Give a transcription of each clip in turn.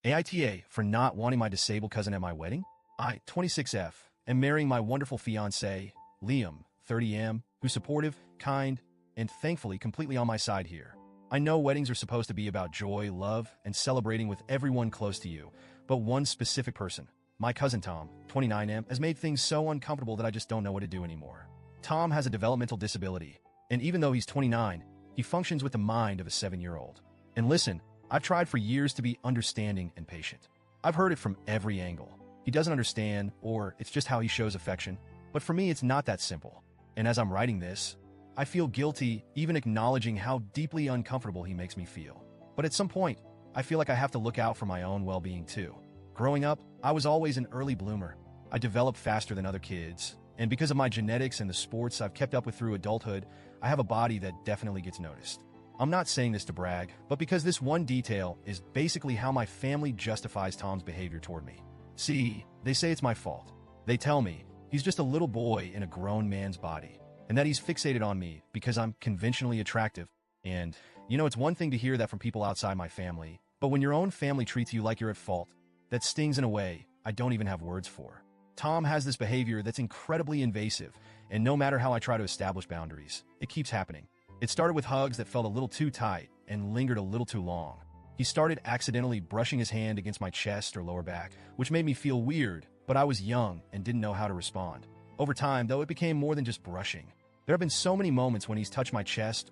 AITA for not wanting my disabled cousin at my wedding? I, 26F, am marrying my wonderful fiancé, Liam, 30M, who's supportive, kind, and thankfully completely on my side here. I know weddings are supposed to be about joy, love, and celebrating with everyone close to you, but one specific person, my cousin Tom, 29M, has made things so uncomfortable that I just don't know what to do anymore. Tom has a developmental disability, and even though he's 29, he functions with the mind of a 7-year-old. And listen, I've tried for years to be understanding and patient. I've heard it from every angle. He doesn't understand, or it's just how he shows affection. But for me, it's not that simple. And as I'm writing this, I feel guilty even acknowledging how deeply uncomfortable he makes me feel. But at some point, I feel like I have to look out for my own well-being too. Growing up, I was always an early bloomer. I developed faster than other kids. And because of my genetics and the sports I've kept up with through adulthood, I have a body that definitely gets noticed. I'm not saying this to brag, but because this one detail is basically how my family justifies Tom's behavior toward me. See, they say it's my fault. They tell me he's just a little boy in a grown man's body, and that he's fixated on me because I'm conventionally attractive. And, it's one thing to hear that from people outside my family, but when your own family treats you like you're at fault, that stings in a way I don't even have words for. Tom has this behavior that's incredibly invasive, and no matter how I try to establish boundaries, it keeps happening. It started with hugs that felt a little too tight and lingered a little too long. He started accidentally brushing his hand against my chest or lower back, which made me feel weird, but I was young and didn't know how to respond. Over time, though, it became more than just brushing. There have been so many moments when he's touched my chest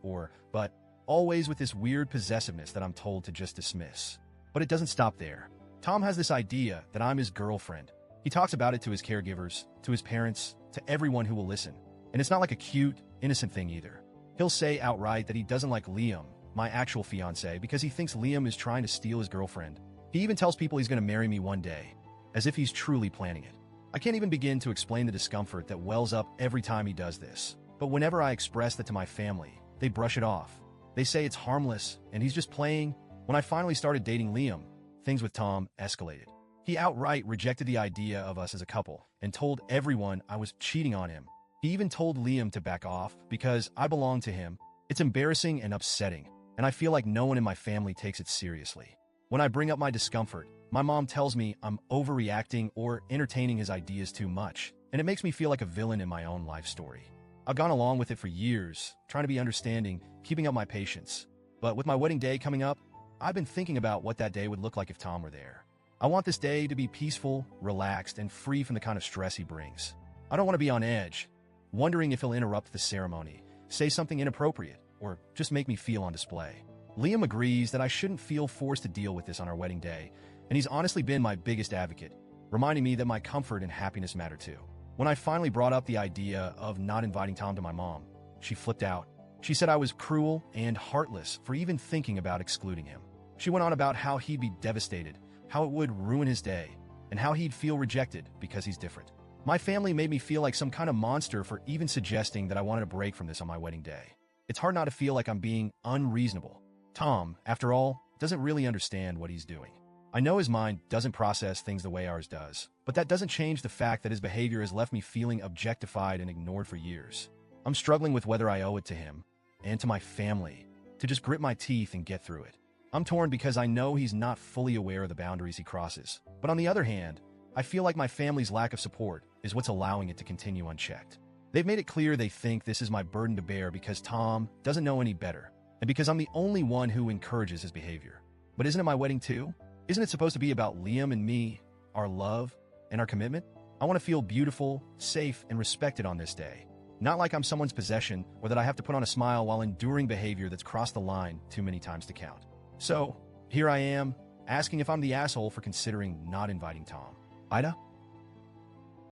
but always with this weird possessiveness that I'm told to just dismiss. But it doesn't stop there. Tom has this idea that I'm his girlfriend. He talks about it to his caregivers, to his parents, to everyone who will listen. And it's not like a cute, innocent thing either. He'll say outright that he doesn't like Liam, my actual fiancé, because he thinks Liam is trying to steal his girlfriend. He even tells people he's going to marry me one day, as if he's truly planning it. I can't even begin to explain the discomfort that wells up every time he does this. But whenever I express that to my family, they brush it off. They say it's harmless, and he's just playing. When I finally started dating Liam, things with Tom escalated. He outright rejected the idea of us as a couple and told everyone I was cheating on him. He even told Liam to back off because I belong to him. It's embarrassing and upsetting, and I feel like no one in my family takes it seriously. When I bring up my discomfort, my mom tells me I'm overreacting or entertaining his ideas too much, and it makes me feel like a villain in my own life story. I've gone along with it for years, trying to be understanding, keeping up my patience. But with my wedding day coming up, I've been thinking about what that day would look like if Tom were there. I want this day to be peaceful, relaxed, and free from the kind of stress he brings. I don't want to be on edge, wondering if he'll interrupt the ceremony, say something inappropriate, or just make me feel on display. Liam agrees that I shouldn't feel forced to deal with this on our wedding day, and he's honestly been my biggest advocate, reminding me that my comfort and happiness matter too. When I finally brought up the idea of not inviting Tom to my mom, she flipped out. She said I was cruel and heartless for even thinking about excluding him. She went on about how he'd be devastated, how it would ruin his day, and how he'd feel rejected because he's different. My family made me feel like some kind of monster for even suggesting that I wanted a break from this on my wedding day. It's hard not to feel like I'm being unreasonable. Tom, after all, doesn't really understand what he's doing. I know his mind doesn't process things the way ours does, but that doesn't change the fact that his behavior has left me feeling objectified and ignored for years. I'm struggling with whether I owe it to him, and to my family, to just grit my teeth and get through it. I'm torn because I know he's not fully aware of the boundaries he crosses. But on the other hand, I feel like my family's lack of support is what's allowing it to continue unchecked. They've made it clear they think this is my burden to bear because Tom doesn't know any better, and because I'm the only one who encourages his behavior. But isn't it my wedding too? Isn't it supposed to be about Liam and me, our love, and our commitment? I want to feel beautiful, safe, and respected on this day. Not like I'm someone's possession or that I have to put on a smile while enduring behavior that's crossed the line too many times to count. So, here I am, asking if I'm the asshole for considering not inviting Tom. AITA?